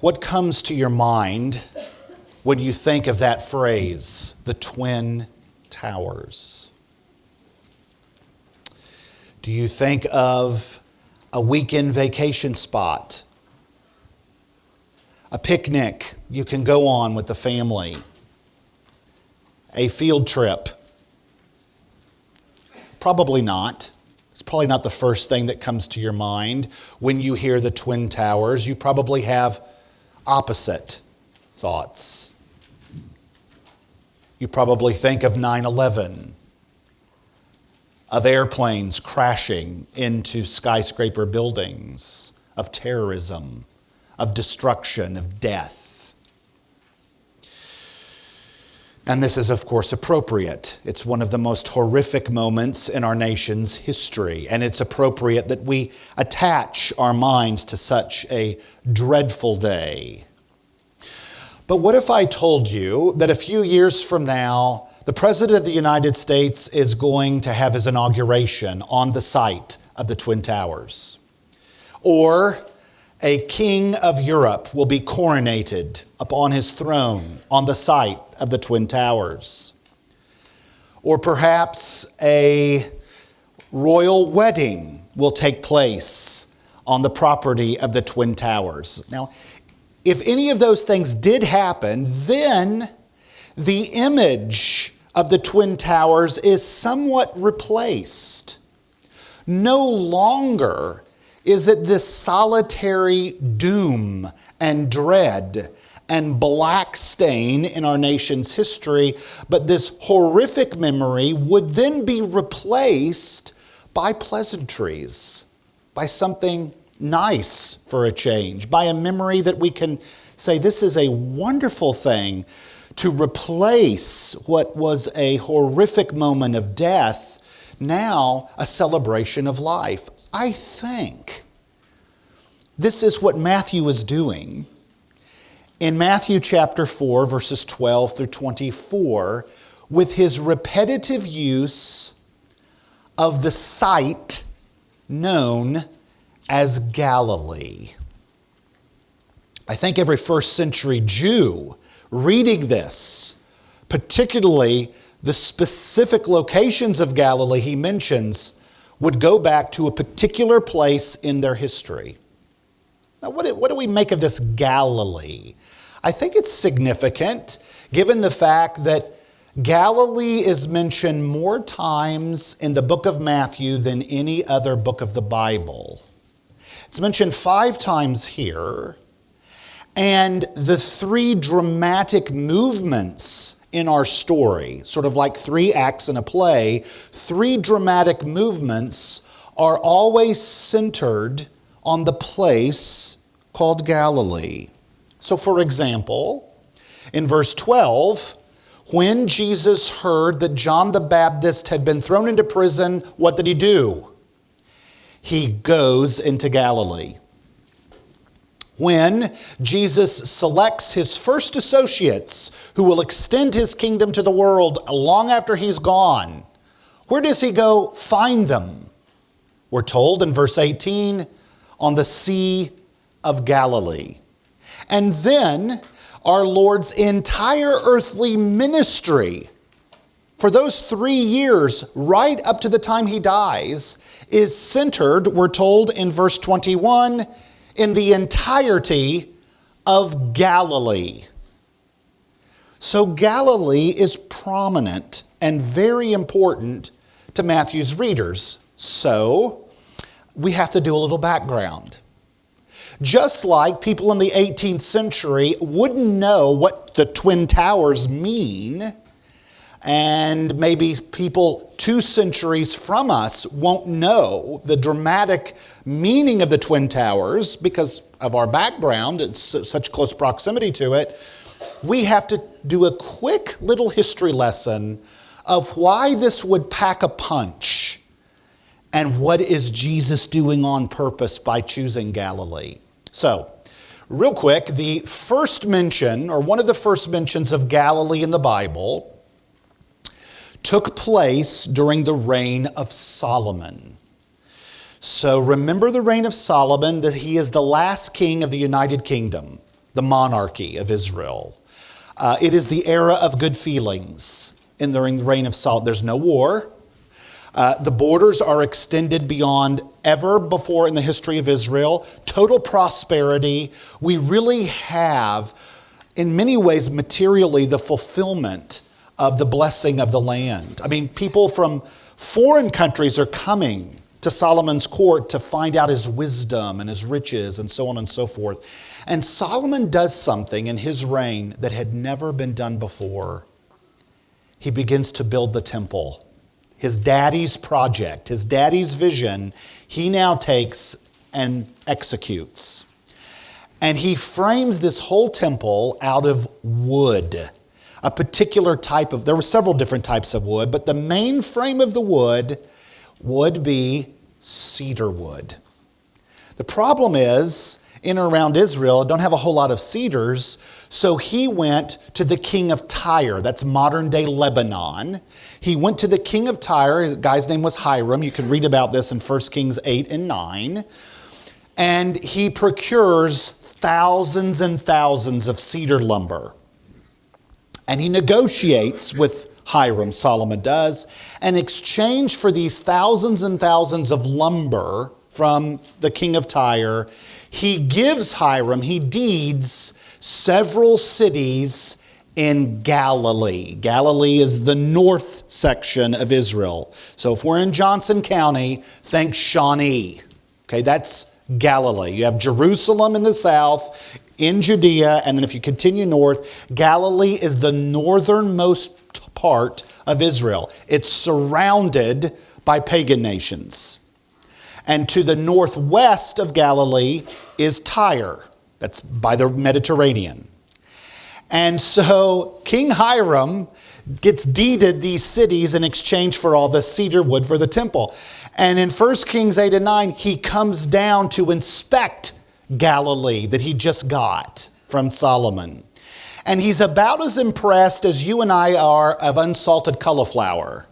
What comes to your mind when you think of that phrase, the Twin Towers? Do you think of a weekend vacation spot? A picnic you can go on with the family? A field trip? Probably not. It's probably not the first thing that comes to your mind when you hear the Twin Towers. You probably have opposite thoughts. You probably think of 9/11, of airplanes crashing into skyscraper buildings, of terrorism, of destruction, of death. And this is, of course, appropriate. It's one of the most horrific moments in our nation's history, and it's appropriate that we attach our minds to such a dreadful day. But what if I told you that a few years from now, the President of the United States is going to have his inauguration on the site of the Twin Towers? Or a king of Europe will be coronated upon his throne on the site of the Twin Towers? Or perhaps a royal wedding will take place on the property of the Twin Towers. Now, if any of those things did happen, then the image of the Twin Towers is somewhat replaced. No longer is it this solitary doom and dread and black stain in our nation's history, but this horrific memory would then be replaced by pleasantries, by something nice for a change, by a memory that we can say this is a wonderful thing to replace what was a horrific moment of death, now a celebration of life. I think this is what Matthew is doing in Matthew chapter 4, verses 12 through 24, with his repetitive use of the site known as Galilee. I think every first century Jew reading this, particularly the specific locations of Galilee he mentions, would go back to a particular place in their history. Now, what do we make of this Galilee? I think it's significant, given the fact that Galilee is mentioned more times in the book of Matthew than any other book of the Bible. It's mentioned 5 times here, and the 3 dramatic movements in our story, sort of like 3 acts in a play, 3 dramatic movements are always centered on the place called Galilee. So for example, in verse 12, when Jesus heard that John the Baptist had been thrown into prison, what did he do? He goes into Galilee. When Jesus selects his first associates who will extend his kingdom to the world long after he's gone, where does he go find them? We're told in verse 18, on the Sea of Galilee. And then our Lord's entire earthly ministry for those 3 years, right up to the time he dies, is centered, we're told in verse 21, in the entirety of Galilee. So Galilee is prominent and very important to Matthew's readers. So we have to do a little background. Just like people in the 18th century wouldn't know what the Twin Towers mean, and maybe people 2 centuries from us won't know the dramatic meaning of the Twin Towers because of our background, it's such close proximity to it, we have to do a quick little history lesson of why this would pack a punch and what is Jesus doing on purpose by choosing Galilee. So, real quick, the first mention, or one of the first mentions of Galilee in the Bible, took place during the reign of Solomon. So remember the reign of Solomon, that he is the last king of the United Kingdom. the monarchy of Israel. It is the era of good feelings during the reign of Solomon. There's no war. The borders are extended beyond ever before in the history of Israel. Total prosperity. We really have, in many ways, materially, the fulfillment of the blessing of the land. I mean, people from foreign countries are coming to Solomon's court to find out his wisdom and his riches and so on and so forth. And Solomon does something in his reign that had never been done before. He begins to build the temple. His daddy's project, his daddy's vision, he now takes and executes. And he frames this whole temple out of wood. A particular type of, there were several different types of wood, but the main frame of the wood would be cedar wood. The problem is, in and around Israel, don't have a whole lot of cedars, so he went to the king of Tyre. That's modern day Lebanon. He went to the king of Tyre. The guy's name was Hiram. You can read about this in 1 Kings 8 and 9. And he procures thousands and thousands of cedar lumber. And he negotiates with Hiram, Solomon does, in exchange for these thousands and thousands of lumber from the king of Tyre, he gives Hiram, he deeds several cities in Galilee. Galilee is the north section of Israel. So if we're in Johnson County, think Shawnee. Okay, that's Galilee. You have Jerusalem in the south, in Judea, and then if you continue north, Galilee is the northernmost part of Israel. It's surrounded by pagan nations. And to the northwest of Galilee is Tyre. That's by the Mediterranean. And so King Hiram gets deeded these cities in exchange for all the cedar wood for the temple. And in 1 Kings 8 and 9, he comes down to inspect Galilee that he just got from Solomon. And he's about as impressed as you and I are of unsalted cauliflower.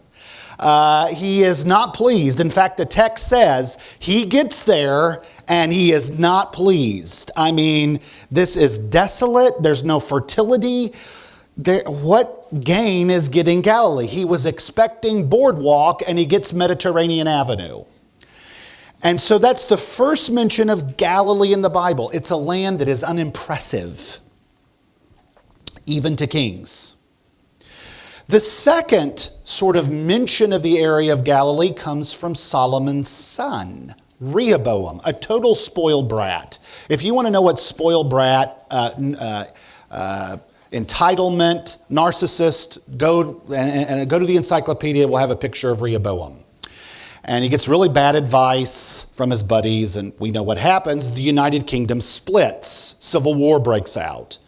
He is not pleased. In fact, the text says he gets there and he is not pleased. I mean, this is desolate. There's no fertility. What gain is getting Galilee? He was expecting boardwalk and he gets Mediterranean Avenue. And so that's the first mention of Galilee in the Bible. It's a land that is unimpressive, even to kings. The second sort of mention of the area of Galilee comes from Solomon's son, Rehoboam, a total spoiled brat. If you want to know what spoiled brat, entitlement, narcissist, go to the encyclopedia, we'll have a picture of Rehoboam. And he gets really bad advice from his buddies, and we know what happens. The United Kingdom splits. Civil war breaks out.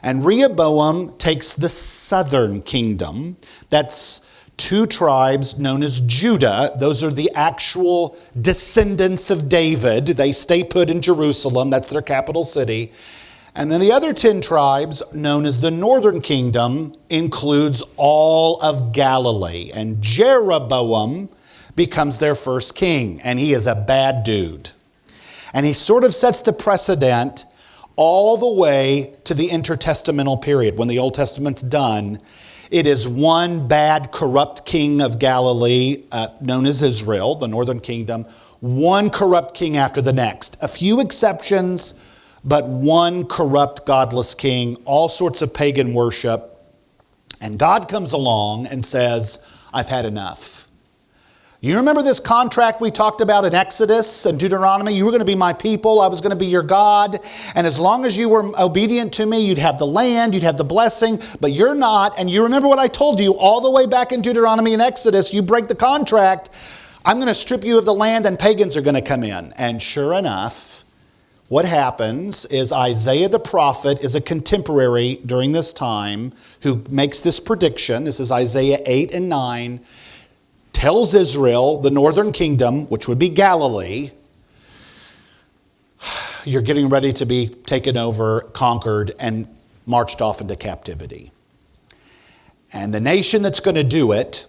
And Rehoboam takes the southern kingdom. That's two tribes known as Judah. Those are the actual descendants of David. They stay put in Jerusalem. That's their capital city. And then the other 10 tribes, known as the northern kingdom, includes all of Galilee. And Jeroboam becomes their first king. And he is a bad dude. And he sort of sets the precedent all the way to the intertestamental period. When the Old Testament's done, it is one bad, corrupt king of Galilee, known as Israel, the northern kingdom, one corrupt king after the next. A few exceptions, but one corrupt, godless king, all sorts of pagan worship. And God comes along and says, I've had enough. You remember this contract we talked about in Exodus and Deuteronomy? You were going to be my people. I was going to be your God. And as long as you were obedient to me, you'd have the land, you'd have the blessing, but you're not. And you remember what I told you all the way back in Deuteronomy and Exodus, you break the contract, I'm going to strip you of the land and pagans are going to come in. And sure enough, what happens is Isaiah the prophet is a contemporary during this time who makes this prediction. This is Isaiah 8 and 9. Tells Israel, the northern kingdom, which would be Galilee, you're getting ready to be taken over, conquered, and marched off into captivity. And the nation that's going to do it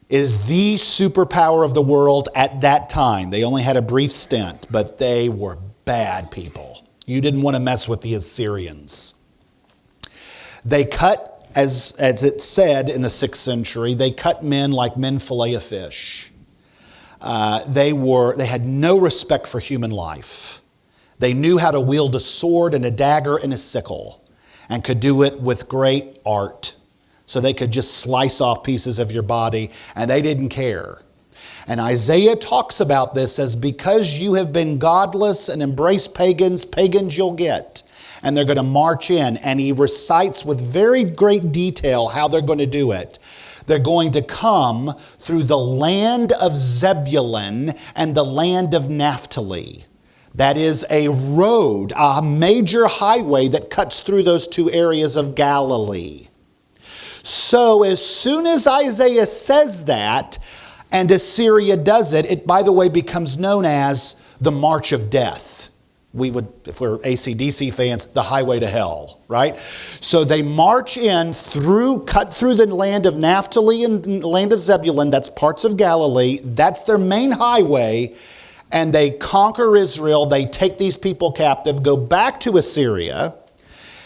is the superpower of the world at that time. They only had a brief stint, but they were bad people. You didn't want to mess with the Assyrians. They cut, as it said in the 6th century, they cut men like men fillet a fish. They had no respect for human life. They knew how to wield a sword and a dagger and a sickle, and could do it with great art. So they could just slice off pieces of your body, and they didn't care. And Isaiah talks about this as, because you have been godless and embraced pagans, pagans you'll get. And they're going to march in. And he recites with very great detail how they're going to do it. They're going to come through the land of Zebulun and the land of Naphtali. That is a road, a major highway that cuts through those two areas of Galilee. So as soon as Isaiah says that, and Assyria does it, it, by the way, becomes known as the March of Death. We would, if we're AC/DC fans, the highway to hell, right? So they march in cut through the land of Naphtali and the land of Zebulun. That's parts of Galilee. That's their main highway. And they conquer Israel. They take these people captive, go back to Assyria.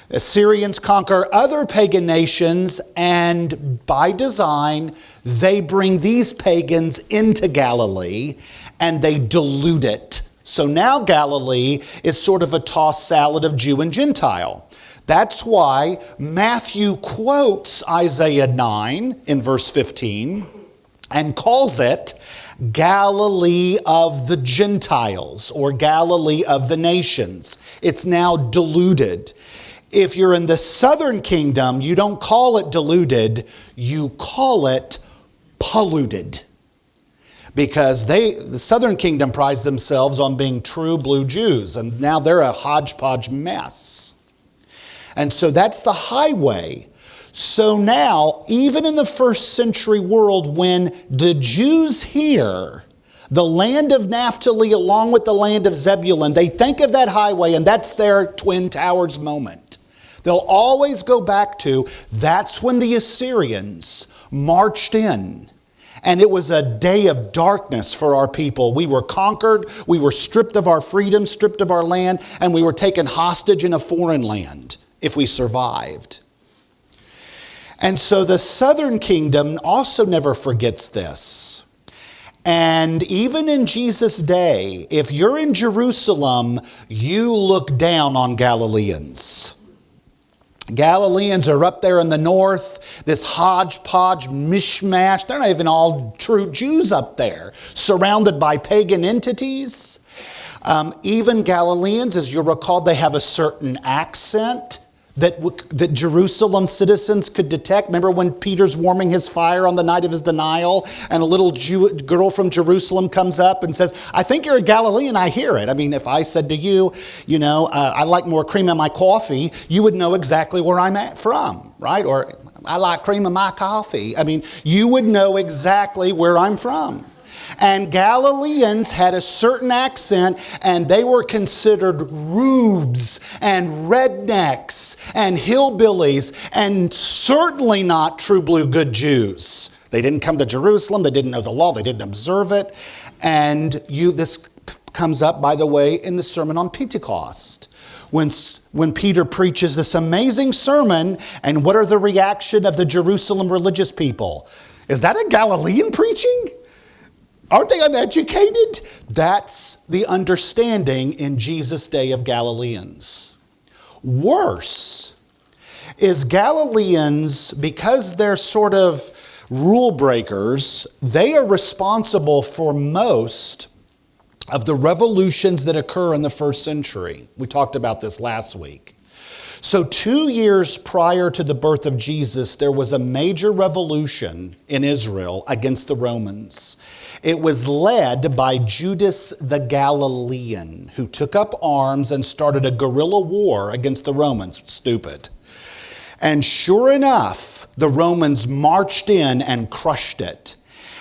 Assyrians conquer other pagan nations, and by design, they bring these pagans into Galilee, and they dilute it. So now Galilee is sort of a tossed salad of Jew and Gentile. That's why Matthew quotes Isaiah 9 in verse 15 and calls it Galilee of the Gentiles, or Galilee of the nations. It's now diluted. If you're in the southern kingdom, you don't call it diluted, you call it polluted. Because the southern kingdom prides themselves on being true blue Jews, and now they're a hodgepodge mess. And so that's the highway. So now, even in the first century world, when the Jews hear the land of Naphtali along with the land of Zebulun, they think of that highway, and that's their Twin Towers moment. They'll always go back to, that's when the Assyrians marched in. And it was a day of darkness for our people. We were conquered, we were stripped of our freedom, stripped of our land, and we were taken hostage in a foreign land if we survived. And so the southern kingdom also never forgets this. And even in Jesus' day, if you're in Jerusalem, you look down on Galileans. Galileans are up there in the north, this hodgepodge mishmash. They're not even all true Jews up there, surrounded by pagan entities. Even Galileans, as you'll recall, they have a certain accent that Jerusalem citizens could detect. Remember when Peter's warming his fire on the night of his denial, and a little girl from Jerusalem comes up and says, I think you're a Galilean, I hear it. I mean, if I said to you, I like more cream in my coffee, you would know exactly where I'm from, right? Or I like cream in my coffee. I mean, you would know exactly where I'm from. And Galileans had a certain accent, and they were considered rubes and rednecks and hillbillies, and certainly not true blue good Jews. They didn't come to Jerusalem, they didn't know the law, they didn't observe it. And this comes up, by the way, in the Sermon on Pentecost. When Peter preaches this amazing sermon, and what are the reaction of the Jerusalem religious people? Is that a Galilean preaching? Aren't they uneducated? That's the understanding in Jesus' day of Galileans. Worse is Galileans, because they're sort of rule breakers, they are responsible for most of the revolutions that occur in the first century. We talked about this last week. So 2 years prior to the birth of Jesus, there was a major revolution in Israel against the Romans. It was led by Judas the Galilean, who took up arms and started a guerrilla war against the Romans. Stupid. And sure enough, the Romans marched in and crushed it.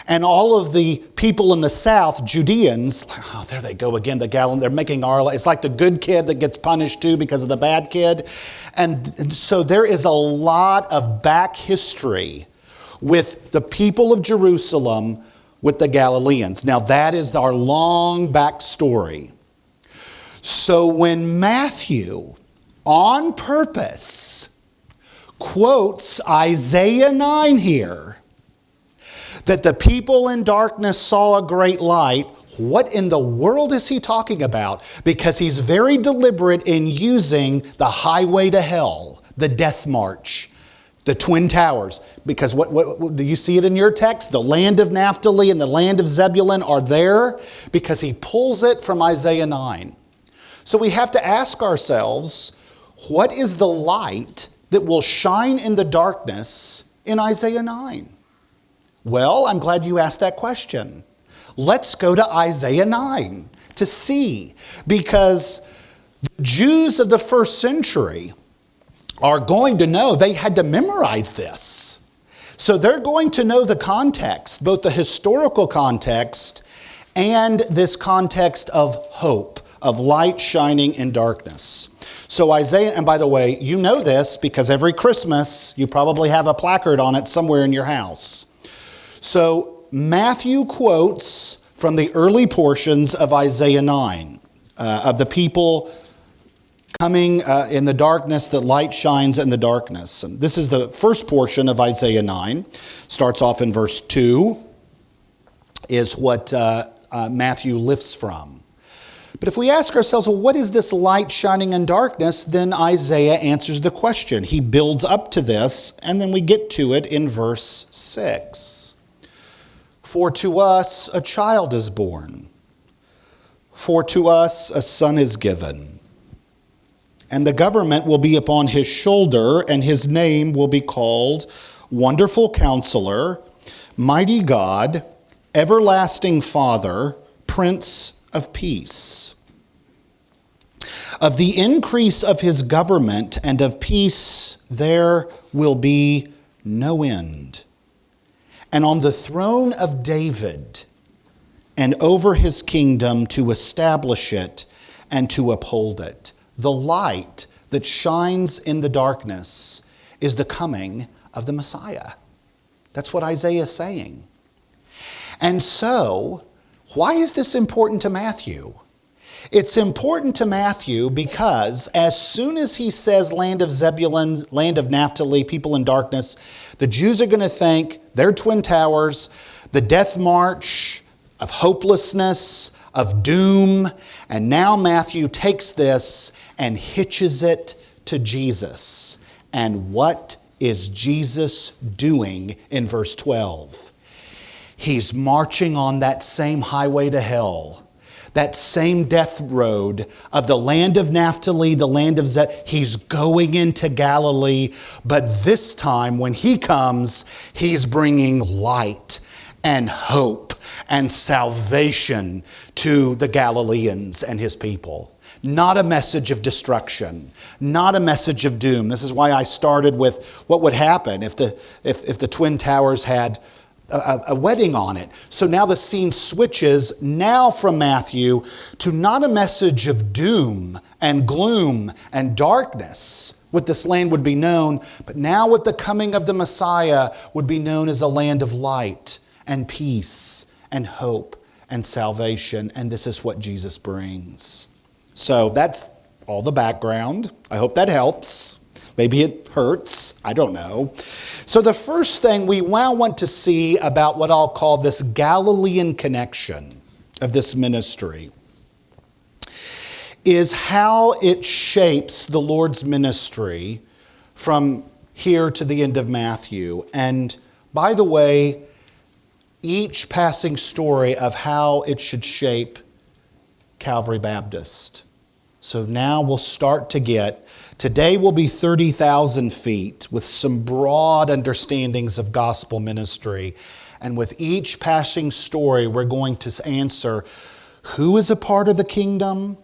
And all of the people in the south, Judeans, oh, there they go again, the Galilean, they're making it's like the good kid that gets punished too because of the bad kid. And so there is a lot of back history with the people of Jerusalem with the Galileans. Now that is our long back story. So when Matthew, on purpose, quotes Isaiah 9 here, that the people in darkness saw a great light, what in the world is he talking about? Because he's very deliberate in using the highway to hell, the death march, the Twin Towers. Because what do you see it in your text? The land of Naphtali and the land of Zebulun are there because he pulls it from Isaiah 9. So we have to ask ourselves, what is the light that will shine in the darkness in Isaiah 9? Well, I'm glad you asked that question. Let's go to Isaiah 9 to see, because the Jews of the first century are going to know, they had to memorize this. So they're going to know the context, both the historical context and this context of hope, of light shining in darkness. So Isaiah, and by the way, you know this because every Christmas you probably have a placard on it somewhere in your house. So Matthew quotes from the early portions of Isaiah 9, of the people coming in the darkness, that light shines in the darkness. And this is the first portion of Isaiah 9. Starts off in verse 2, is what Matthew lifts from. But if we ask ourselves, well, what is this light shining in darkness? Then Isaiah answers the question. He builds up to this, and then we get to it in verse 6. For to us a child is born, for to us a son is given, and the government will be upon his shoulder, and his name will be called Wonderful Counselor, Mighty God, Everlasting Father, Prince of Peace. Of the increase of his government and of peace there will be no end. And on the throne of David and over his kingdom, to establish it and to uphold it. The light that shines in the darkness is the coming of the Messiah. That's what Isaiah is saying. And so, why is this important to Matthew? It's important to Matthew because as soon as he says land of Zebulun, land of Naphtali, people in darkness, the Jews are going to think their Twin Towers, the death march of hopelessness, of doom. And now Matthew takes this and hitches it to Jesus. And what is Jesus doing in verse 12? He's marching on that same highway to hell, that same death road of the land of Naphtali, the land of Zebulun. He's going into Galilee, but this time when he comes, he's bringing light and hope and salvation to the Galileans and his people. Not a message of destruction, not a message of doom. This is why I started with what would happen if the Twin Towers had a wedding on it. So now the scene switches now from Matthew to not a message of doom and gloom and darkness, what this land would be known, but now with the coming of the Messiah would be known as a land of light and peace and hope and salvation. And this is what Jesus brings. So that's all the background. I hope that helps. Maybe it hurts. I don't know. So the first thing we now want to see about what I'll call this Galilean connection of this ministry is how it shapes the Lord's ministry from here to the end of Matthew. And by the way, each passing story of how it should shape Calvary Baptist. So now we'll start to get, today will be 30,000 feet with some broad understandings of gospel ministry. And with each passing story, we're going to answer, who is a part of the kingdom?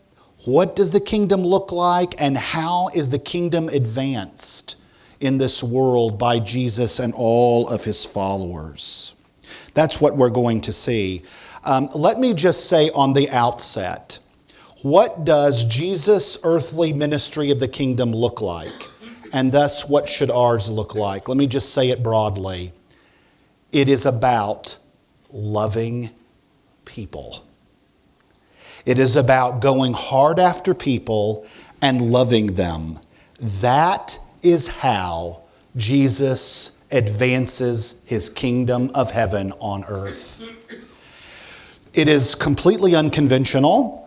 What does the kingdom look like? And how is the kingdom advanced in this world by Jesus and all of his followers? That's what we're going to see. Let me just say on the outset, what does Jesus' earthly ministry of the kingdom look like? And thus, what should ours look like? Let me just say it broadly. It is about loving people. It is about going hard after people and loving them. That is how Jesus advances his kingdom of heaven on earth. It is completely unconventional.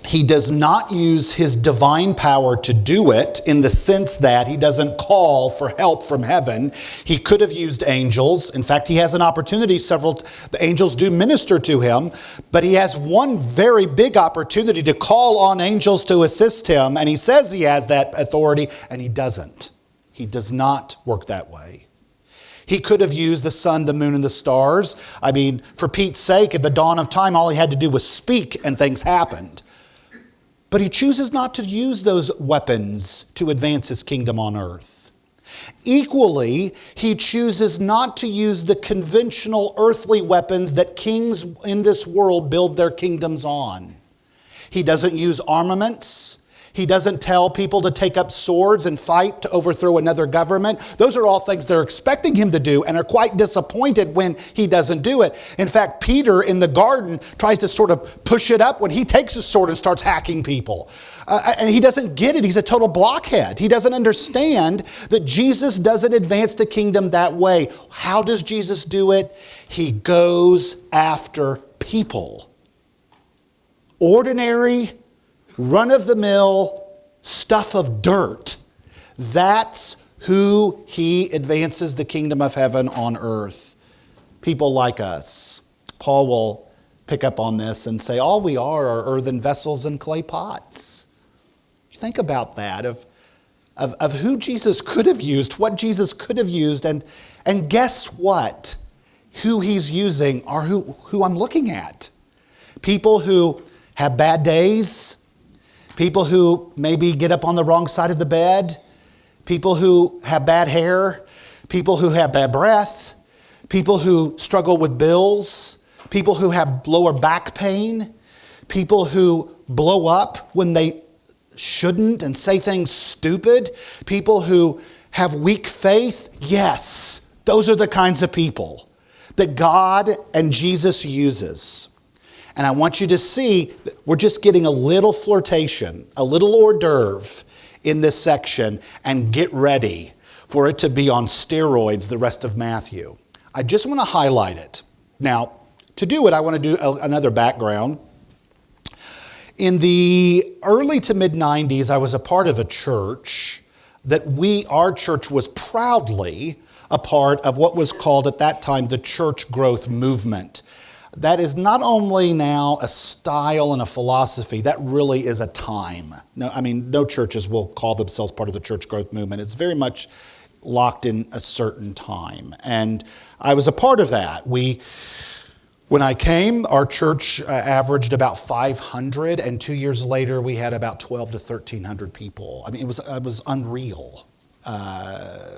He does not use his divine power to do it in the sense that he doesn't call for help from heaven. He could have used angels. In fact, he has an opportunity. The angels do minister to him, but he has one very big opportunity to call on angels to assist him, and he says he has that authority, and he doesn't. He does not work that way. He could have used the sun, the moon, and the stars. I mean, for Pete's sake, at the dawn of time, all he had to do was speak, and things happened. But he chooses not to use those weapons to advance his kingdom on earth. Equally, he chooses not to use the conventional earthly weapons that kings in this world build their kingdoms on. He doesn't use armaments. He doesn't tell people to take up swords and fight to overthrow another government. Those are all things they're expecting him to do and are quite disappointed when he doesn't do it. In fact, Peter in the garden tries to sort of push it up when he takes his sword and starts hacking people. And he doesn't get it. He's a total blockhead. He doesn't understand that Jesus doesn't advance the kingdom that way. How does Jesus do it? He goes after people. Ordinary, run-of-the-mill stuff of dirt. That's who he advances the kingdom of heaven on earth. People like us. Paul will pick up on this and say, all we are earthen vessels and clay pots. Think about that, of who Jesus could have used, what Jesus could have used, and guess what? Who he's using are who I'm looking at. People who have bad days, people who maybe get up on the wrong side of the bed, people who have bad hair, people who have bad breath, people who struggle with bills, people who have lower back pain, people who blow up when they shouldn't and say things stupid, people who have weak faith. Yes, those are the kinds of people that God and Jesus uses. And I want you to see that we're just getting a little flirtation, a little hors d'oeuvre in this section, and get ready for it to be on steroids the rest of Matthew. I just want to highlight it. Now, to do it, I want to do another background. In the early to mid-90s, I was a part of a church that our church was proudly a part of what was called at that time the church growth movement. That is not only now a style and a philosophy, that really is a time. No churches will call themselves part of the church growth movement. It's very much locked in a certain time. And I was a part of that. When I came, our church averaged about 500, and 2 years later we had about 1,200 to 1,300 people. I mean, it was unreal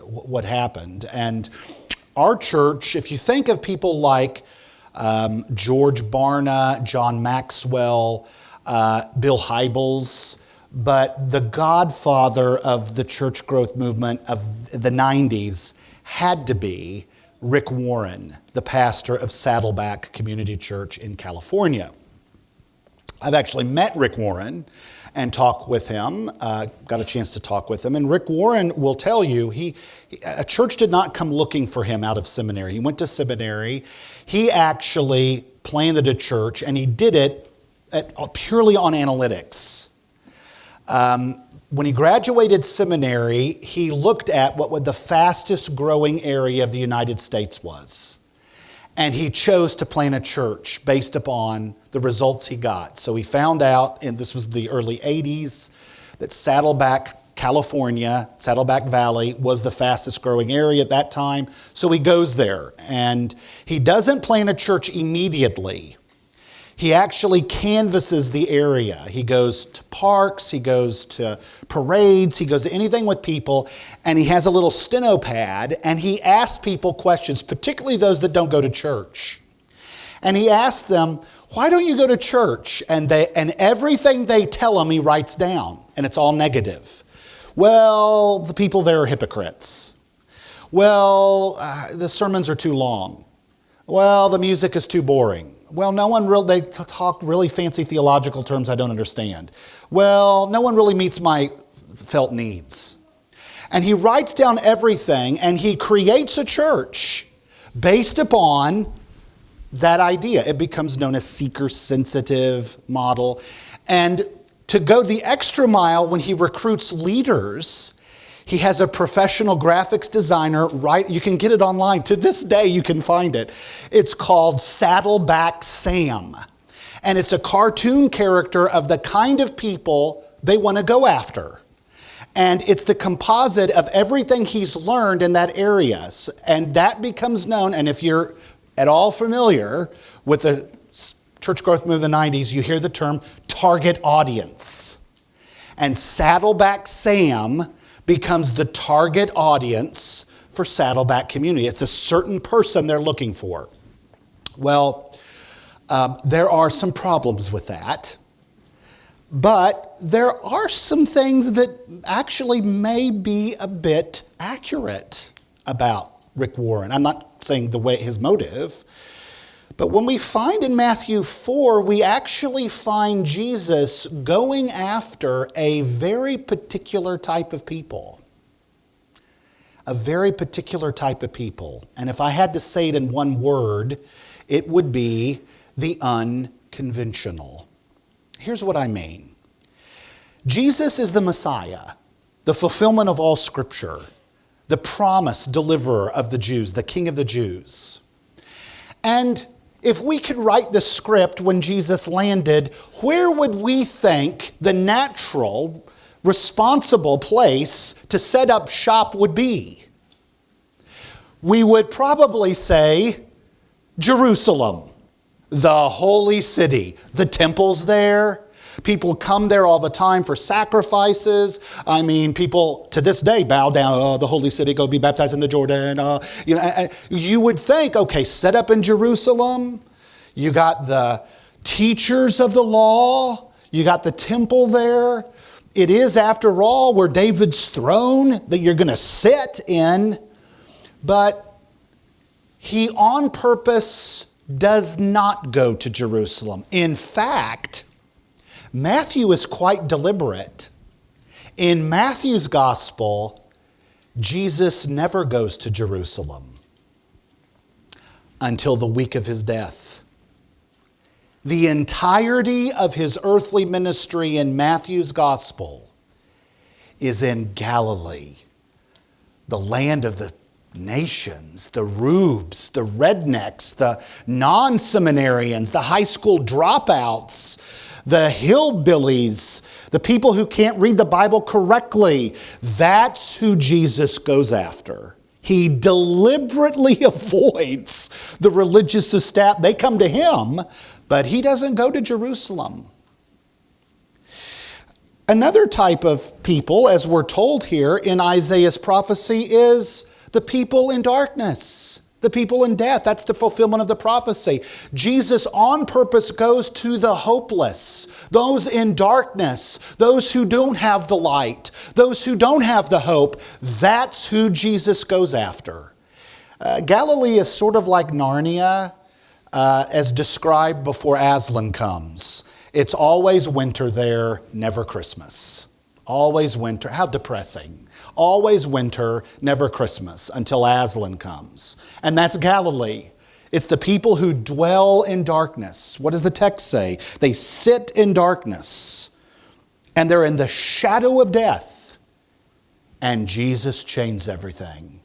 what happened. And our church, if you think of people like George Barna, John Maxwell, Bill Hybels, but the godfather of the church growth movement of the 90s had to be Rick Warren, the pastor of Saddleback Community Church in California. I've actually met Rick Warren and talked with him, got a chance to talk with him. And Rick Warren will tell you, a church did not come looking for him out of seminary. He went to seminary. He actually planted a church, and he did it purely on analytics. When he graduated seminary, he looked at what the fastest growing area of the United States was. And he chose to plant a church based upon the results he got. So he found out, and this was the early 80s, that Saddleback, California, Saddleback Valley was the fastest growing area at that time. So he goes there, and he doesn't plant a church immediately. He actually canvasses the area. He goes to parks, he goes to parades, he goes to anything with people, and he has a little steno pad, and he asks people questions, particularly those that don't go to church. And he asks them, why don't you go to church? And everything they tell him, he writes down, and it's all negative. Well, the people there are hypocrites. Well, the sermons are too long. Well, the music is too boring. Well, no one really, they talk really fancy theological terms I don't understand. Well, no one really meets my felt needs. And he writes down everything, and he creates a church based upon that idea. It becomes known as seeker-sensitive model. And to go the extra mile when he recruits leaders, he has a professional graphics designer, you can get it online. To this day, you can find it. It's called Saddleback Sam. And it's a cartoon character of the kind of people they want to go after. And it's the composite of everything he's learned in that area. And that becomes known, and if you're at all familiar with the church growth movement of the 90s, you hear the term target audience. And Saddleback Sam becomes the target audience for Saddleback Community. It's a certain person they're looking for. Well, there are some problems with that. But there are some things that actually may be a bit accurate about Rick Warren. I'm not saying his motive, but when we find in Matthew 4, we actually find Jesus going after a very particular type of people. A very particular type of people. And if I had to say it in one word, it would be the unconventional. Here's what I mean. Jesus is the Messiah, the fulfillment of all Scripture, the promised deliverer of the Jews, the King of the Jews. And if we could write the script when Jesus landed, where would we think the natural, responsible place to set up shop would be? We would probably say Jerusalem, the holy city. The temple's there. People come there all the time for sacrifices. I mean, people to this day bow down, the holy city, go be baptized in the Jordan. You would think, okay, set up in Jerusalem. You got the teachers of the law. You got the temple there. It is, after all, where David's throne that you're going to sit in. But he on purpose does not go to Jerusalem. In fact, Matthew is quite deliberate. In Matthew's gospel, Jesus never goes to Jerusalem until the week of his death. The entirety of his earthly ministry in Matthew's gospel is in Galilee, the land of the nations, the rubes, the rednecks, the non-seminarians, the high school dropouts, the hillbillies, the people who can't read the Bible correctly. That's who Jesus goes after. He deliberately avoids the religious establishment. They come to him, but he doesn't go to Jerusalem. Another type of people, as we're told here in Isaiah's prophecy, is the people in darkness. The people in death. That's the fulfillment of the prophecy. Jesus on purpose goes to the hopeless, those in darkness, those who don't have the light, those who don't have the hope. That's who Jesus goes after. Galilee is sort of like Narnia, as described before Aslan comes. It's always winter there, never Christmas. Always winter. How depressing. Always winter, never Christmas, until Aslan comes. And that's Galilee. It's the people who dwell in darkness. What does the text say? They sit in darkness, and they're in the shadow of death. And Jesus changed everything.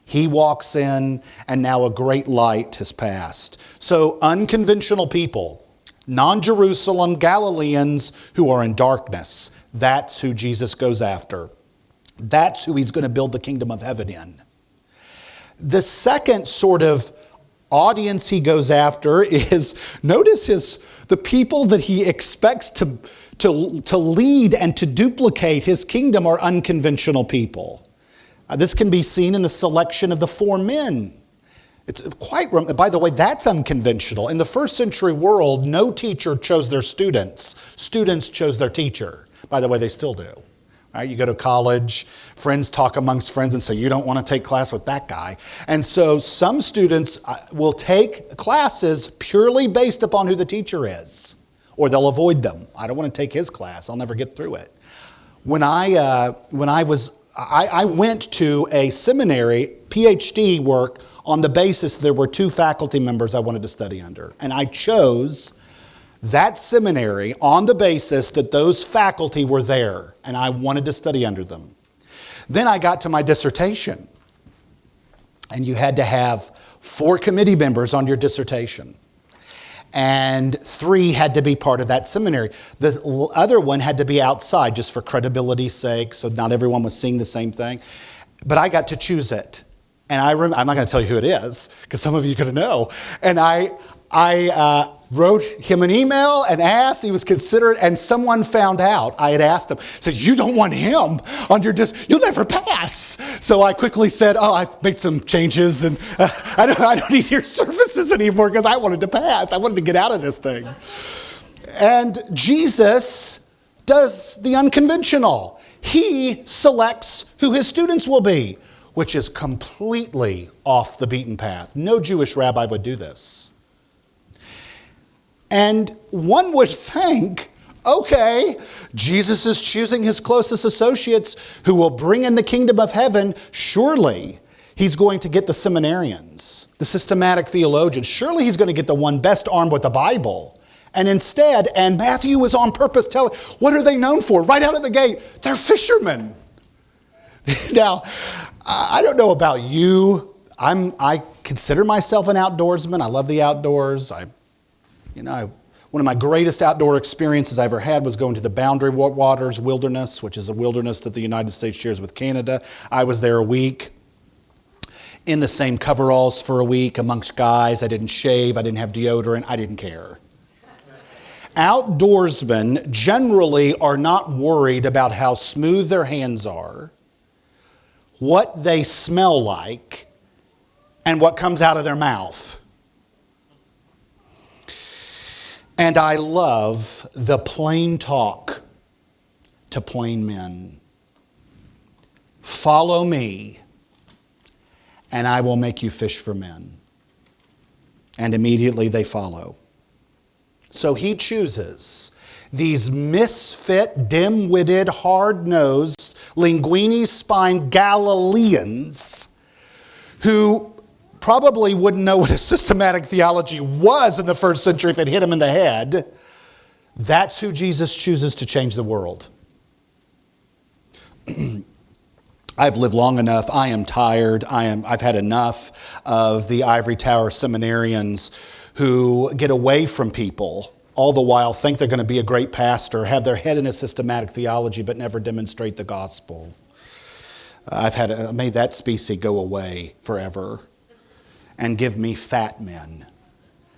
He walks in, and now a great light has passed. So unconventional people, non-Jerusalem Galileans who are in darkness, that's who Jesus goes after. That's who he's going to build the kingdom of heaven in. The second sort of audience he goes after is, notice the people that he expects to lead and to duplicate his kingdom are unconventional people. This can be seen in the selection of the 4 men. It's quite, by the way, that's unconventional. In the first century world, no teacher chose their students. Students chose their teacher. By the way, they still do. Right? You go to college, friends talk amongst friends and say, you don't want to take class with that guy. And so some students will take classes purely based upon who the teacher is, or they'll avoid them. I don't want to take his class. I'll never get through it. When I went to a seminary, PhD work, on the basis there were 2 faculty members I wanted to study under. And I chose that seminary on the basis that those faculty were there and I wanted to study under them. Then I got to my dissertation, and you had to have 4 committee members on your dissertation, and 3 had to be part of that seminary. The other one had to be outside just for credibility's sake, so not everyone was seeing the same thing. But I got to choose it. And I'm not going to tell you who it is, because some of you are going to know. And I wrote him an email and asked. He was considerate, and someone found out. I had asked him, said, you don't want him on your you'll never pass. So I quickly said, I've made some changes, and I don't need your services anymore because I wanted to pass. I wanted to get out of this thing. And Jesus does the unconventional. He selects who his students will be, which is completely off the beaten path. No Jewish rabbi would do this. And one would think, okay, Jesus is choosing his closest associates who will bring in the kingdom of heaven. Surely he's going to get the seminarians, the systematic theologians. Surely he's going to get the one best armed with the Bible. And instead, and Matthew was on purpose telling, what are they known for? Right out of the gate, they're fishermen. Now, I don't know about you. I consider myself an outdoorsman. I love the outdoors. One of my greatest outdoor experiences I ever had was going to the Boundary Waters Wilderness, which is a wilderness that the United States shares with Canada. I was there a week in the same coveralls for a week amongst guys. I didn't shave. I didn't have deodorant. I didn't care. Outdoorsmen generally are not worried about how smooth their hands are, what they smell like, and what comes out of their mouth. And I love the plain talk to plain men. Follow me, and I will make you fish for men. And immediately they follow. So he chooses these misfit, dim-witted, hard-nosed, linguini-spined Galileans who probably wouldn't know what a systematic theology was in the first century if it hit him in the head. That's who Jesus chooses to change the world. I've lived long enough. I am tired. I've had enough of the ivory tower seminarians who get away from people, all the while think they're going to be a great pastor, have their head in a systematic theology, but never demonstrate the gospel. I've made that species go away forever. And give me fat men,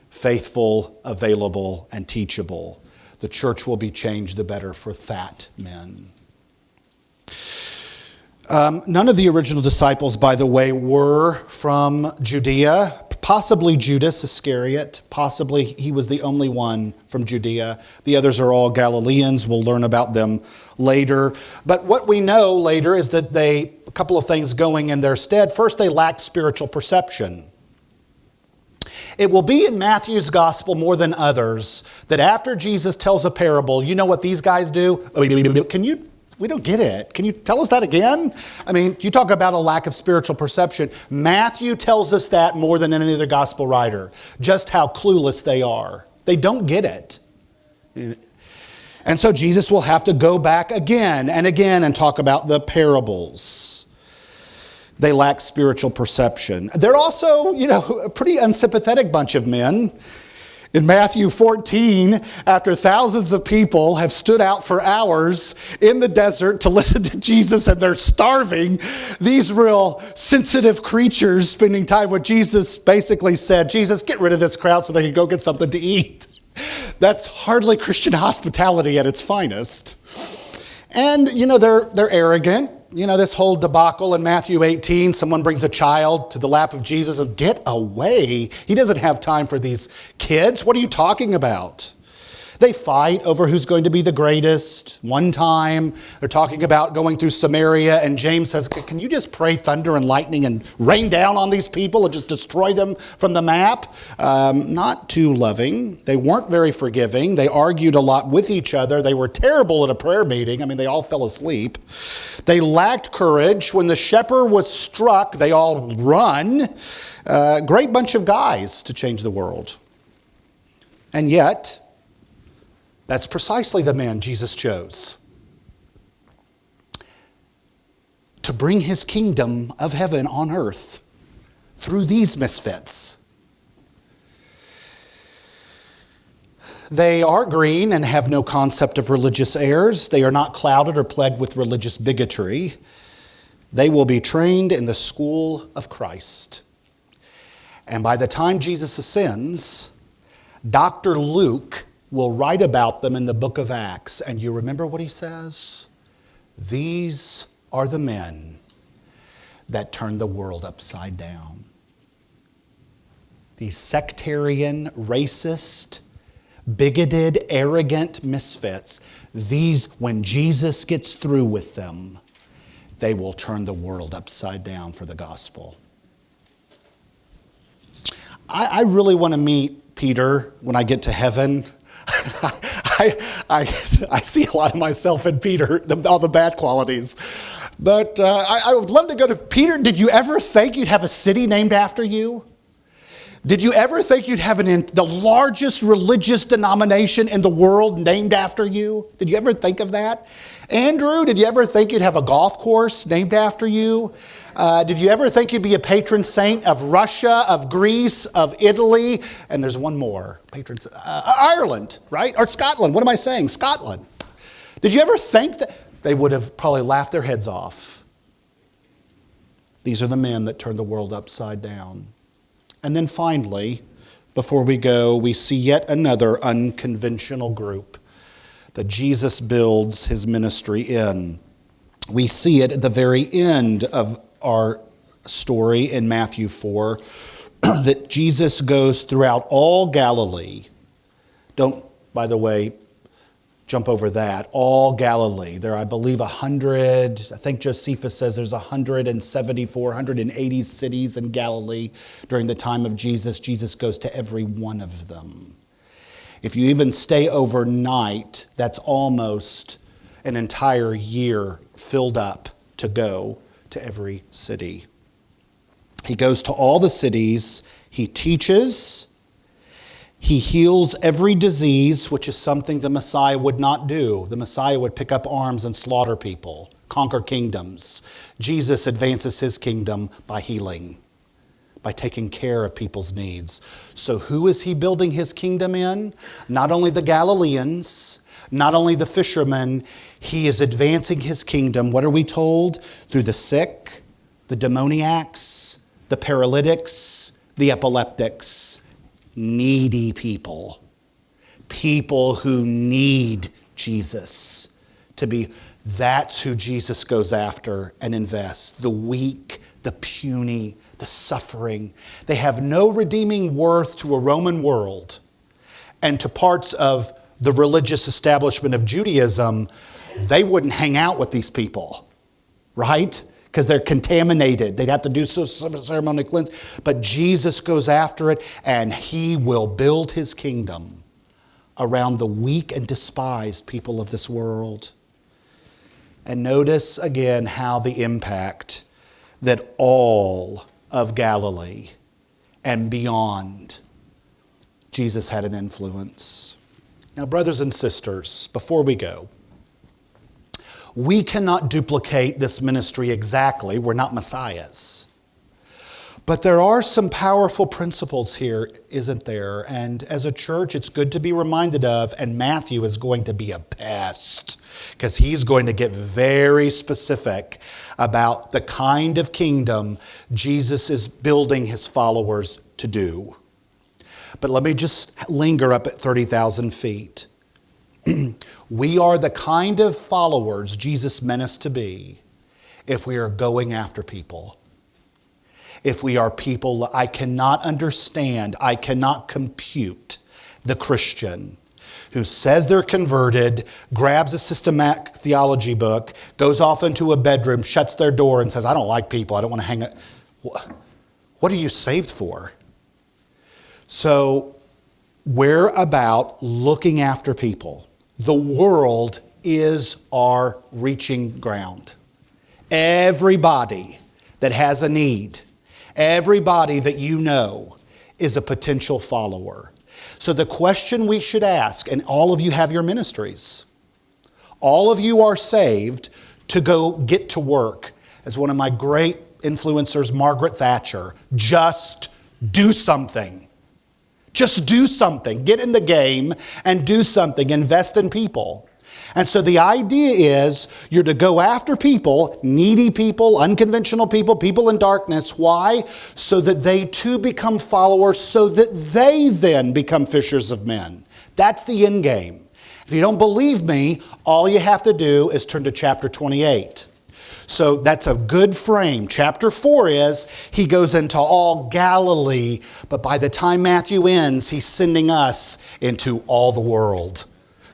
faithful, available, and teachable. The church will be changed the better for fat men. None of the original disciples, by the way, were from Judea. Possibly Judas Iscariot. Possibly he was the only one from Judea. The others are all Galileans. We'll learn about them later. But what we know later is that a couple of things going in their stead. First, they lacked spiritual perception. It will be in Matthew's gospel more than others that after Jesus tells a parable, you know what these guys do? We don't get it. Can you tell us that again? You talk about a lack of spiritual perception. Matthew tells us that more than any other gospel writer, just how clueless they are. They don't get it. And so Jesus will have to go back again and again and talk about the parables. They lack spiritual perception. They're also, a pretty unsympathetic bunch of men. In Matthew 14, after thousands of people have stood out for hours in the desert to listen to Jesus and they're starving, these real sensitive creatures spending time with Jesus basically said, Jesus, get rid of this crowd so they can go get something to eat. That's hardly Christian hospitality at its finest. And, they're arrogant. This whole debacle in Matthew 18, someone brings a child to the lap of Jesus and get away. He doesn't have time for these kids. What are you talking about? They fight over who's going to be the greatest. One time, they're talking about going through Samaria, and James says, can you just pray thunder and lightning and rain down on these people and just destroy them from the map? Not too loving. They weren't very forgiving. They argued a lot with each other. They were terrible at a prayer meeting. I mean, they all fell asleep. They lacked courage. When the shepherd was struck, they all run. Great bunch of guys to change the world. And yet, that's precisely the man Jesus chose to bring his kingdom of heaven on earth through these misfits. They are green and have no concept of religious airs. They are not clouded or plagued with religious bigotry. They will be trained in the school of Christ. And by the time Jesus ascends, Dr. Luke will write about them in the book of Acts. And you remember what he says? These are the men that turned the world upside down. These sectarian, racist, bigoted, arrogant misfits, these, when Jesus gets through with them, they will turn the world upside down for the gospel. I really want to meet Peter when I get to heaven. I see a lot of myself in Peter, all the bad qualities. But I would love to go to Peter. Did you ever think you'd have a city named after you? Did you ever think you'd have the largest religious denomination in the world named after you? Did you ever think of that? Andrew, did you ever think you'd have a golf course named after you? Did you ever think you'd be a patron saint of Russia, of Greece, of Italy? And there's one more. Ireland, right? Or Scotland. What am I saying? Scotland. Did you ever think that? They would have probably laughed their heads off. These are the men that turned the world upside down. And then finally, before we go, we see yet another unconventional group that Jesus builds his ministry in. We see it at the very end of our story in Matthew 4, that Jesus goes throughout all Galilee. Don't, by the way, jump over that. All Galilee. There are, I believe, 100, I think Josephus says there's 174, 180 cities in Galilee during the time of Jesus. Jesus goes to every one of them. If you even stay overnight, that's almost an entire year filled up to go to every city. He goes to all the cities. He teaches. He heals every disease, which is something the Messiah would not do. The Messiah would pick up arms and slaughter people, conquer kingdoms. Jesus advances his kingdom by healing, by taking care of people's needs. So who is he building his kingdom in? Not only the Galileans, not only the fishermen, he is advancing his kingdom. What are we told? Through the sick, the demoniacs, the paralytics, the epileptics. Needy people. People who need Jesus to be. That's who Jesus goes after and invests. The weak, the puny, the suffering. They have no redeeming worth to a Roman world and to parts of the religious establishment of Judaism. They wouldn't hang out with these people, right? Because they're contaminated. They'd have to do ceremonial cleanse. But Jesus goes after it, and he will build his kingdom around the weak and despised people of this world. And notice again how the impact that all of Galilee and beyond, Jesus had an influence. Now, brothers and sisters, before we go, we cannot duplicate this ministry exactly. We're not messiahs. But there are some powerful principles here, isn't there? And as a church, it's good to be reminded of, and Matthew is going to be a pest because he's going to get very specific about the kind of kingdom Jesus is building his followers to do. But let me just linger up at 30,000 feet. We are the kind of followers Jesus meant us to be if we are going after people. If we are people, I cannot understand, I cannot compute the Christian who says they're converted, grabs a systematic theology book, goes off into a bedroom, shuts their door and says, I don't like people, I don't want to hang out. What are you saved for? So we're about looking after people. The world is our reaching ground. Everybody that has a need, everybody that you know is a potential follower. So the question we should ask, and all of you have your ministries, all of you are saved to go get to work. As one of my great influencers, Margaret Thatcher, just do something. Just do something. Get in the game and do something. Invest in people. And so the idea is you're to go after people, needy people, unconventional people, people in darkness. Why? So that they too become followers, so that they then become fishers of men. That's the end game. If you don't believe me, all you have to do is turn to chapter 28. So that's a good frame. Chapter 4 is he goes into all Galilee, but by the time Matthew ends, he's sending us into all the world.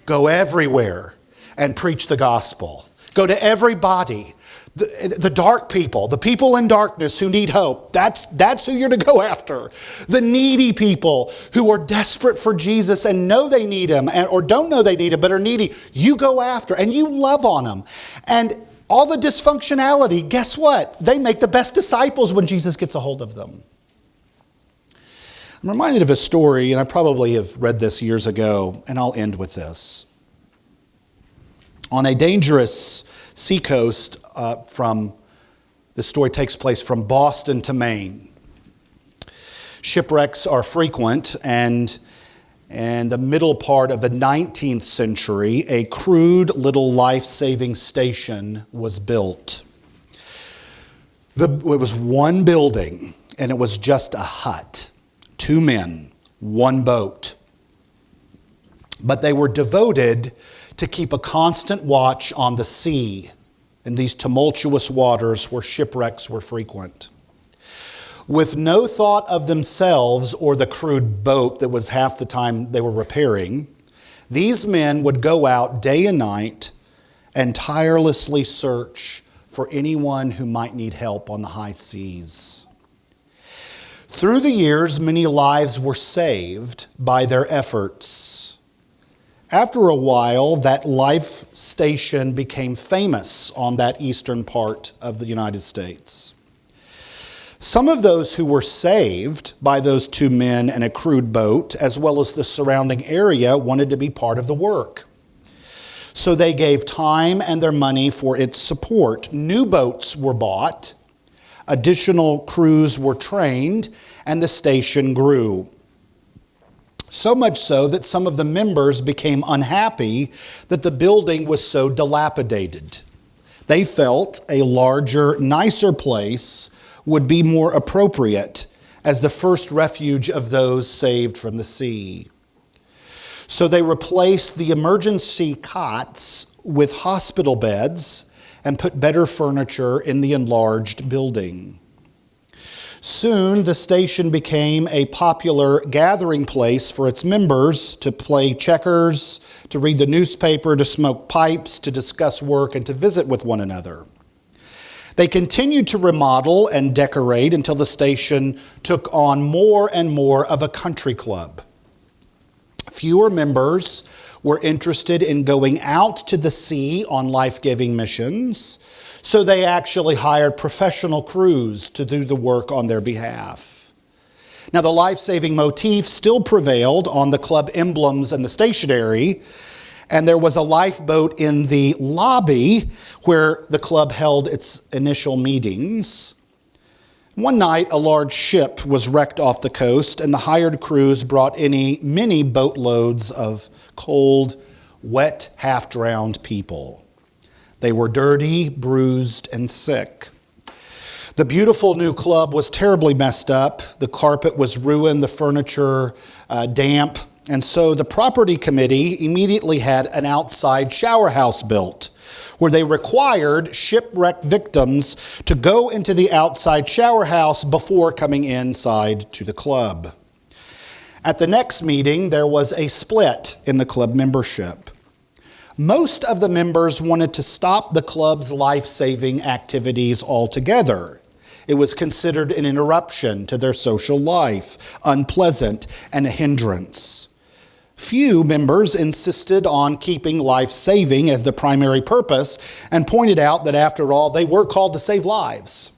Go everywhere and preach the gospel. Go to everybody. The dark people, the people in darkness who need hope. That's who you're to go after. The needy people who are desperate for Jesus and know they need him, or don't know they need him but are needy. You go after and you love on them. And all the dysfunctionality, guess what? They make the best disciples when Jesus gets a hold of them. I'm reminded of a story, and I probably have read this years ago, and I'll end with this. On a dangerous seacoast this story takes place from Boston to Maine. Shipwrecks are frequent, and in the middle part of the 19th century, a crude little life-saving station was built. It was one building, and it was just a hut. 2 men, 1 boat. But they were devoted to keep a constant watch on the sea in these tumultuous waters where shipwrecks were frequent. With no thought of themselves or the crude boat that was half the time they were repairing, these men would go out day and night and tirelessly search for anyone who might need help on the high seas. Through the years, many lives were saved by their efforts. After a while, that life station became famous on that eastern part of the United States. Some of those who were saved by those 2 men and a crude boat, as well as the surrounding area, wanted to be part of the work. So they gave time and their money for its support. New boats were bought, additional crews were trained, and the station grew. So much so that some of the members became unhappy that the building was so dilapidated. They felt a larger, nicer place would be more appropriate as the first refuge of those saved from the sea. So they replaced the emergency cots with hospital beds and put better furniture in the enlarged building. Soon, the station became a popular gathering place for its members to play checkers, to read the newspaper, to smoke pipes, to discuss work, and to visit with one another. They continued to remodel and decorate until the station took on more and more of a country club. Fewer members were interested in going out to the sea on life-giving missions, so they actually hired professional crews to do the work on their behalf. Now, the life-saving motif still prevailed on the club emblems and the stationery, and there was a lifeboat in the lobby where the club held its initial meetings. One night, a large ship was wrecked off the coast, and the hired crews brought many boatloads of cold, wet, half-drowned people. They were dirty, bruised, and sick. The beautiful new club was terribly messed up. The carpet was ruined, the furniture damp. And so the property committee immediately had an outside shower house built where they required shipwrecked victims to go into the outside shower house before coming inside to the club. At the next meeting, there was a split in the club membership. Most of the members wanted to stop the club's life-saving activities altogether. It was considered an interruption to their social life, unpleasant, and a hindrance. Few members insisted on keeping life-saving as the primary purpose and pointed out that, after all, they were called to save lives.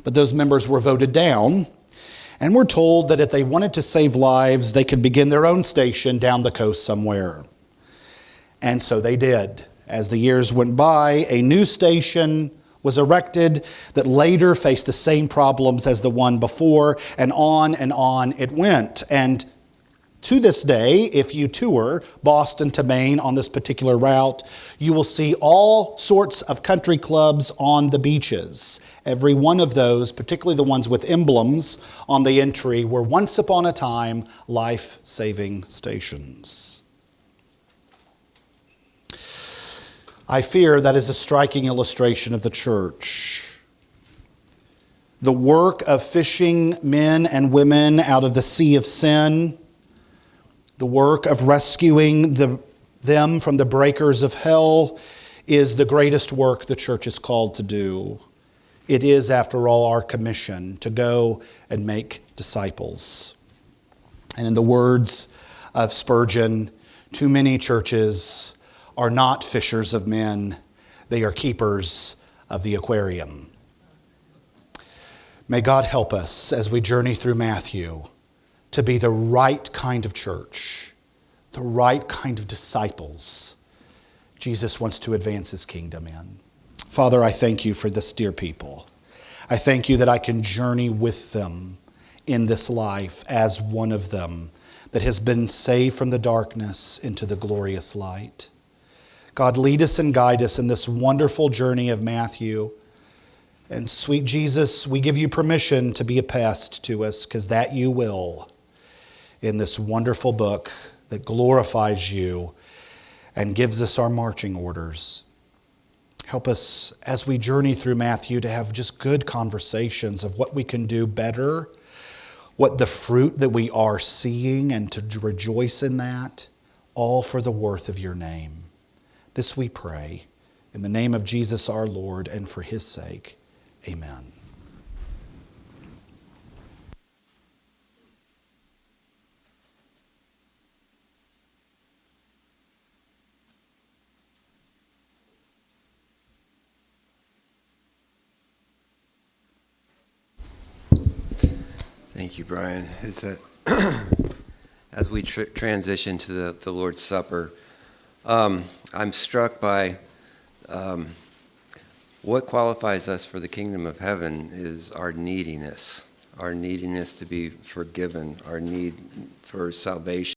But those members were voted down and were told that if they wanted to save lives, they could begin their own station down the coast somewhere. And so they did. As the years went by, a new station was erected that later faced the same problems as the one before, and on it went. And to this day, if you tour Boston to Maine on this particular route, you will see all sorts of country clubs on the beaches. Every one of those, particularly the ones with emblems on the entry, were once upon a time life-saving stations. I fear that is a striking illustration of the church. The work of fishing men and women out of the sea of sin, the work of rescuing them from the breakers of hell, is the greatest work the church is called to do. It is, after all, our commission to go and make disciples. And in the words of Spurgeon, too many churches are not fishers of men, they are keepers of the aquarium. May God help us as we journey through Matthew to be the right kind of church, the right kind of disciples Jesus wants to advance his kingdom in. Father, I thank you for this dear people. I thank you that I can journey with them in this life as one of them that has been saved from the darkness into the glorious light. God, lead us and guide us in this wonderful journey of Matthew. And sweet Jesus, we give you permission to be a pest to us, because that you will, in this wonderful book that glorifies you and gives us our marching orders. Help us as we journey through Matthew to have just good conversations of what we can do better, what the fruit that we are seeing, and to rejoice in that, all for the worth of your name. This we pray in the name of Jesus our Lord, and for his sake. Amen. Thank you, Brian. As we transition to the Lord's Supper, I'm struck by what qualifies us for the kingdom of heaven is our neediness to be forgiven, our need for salvation.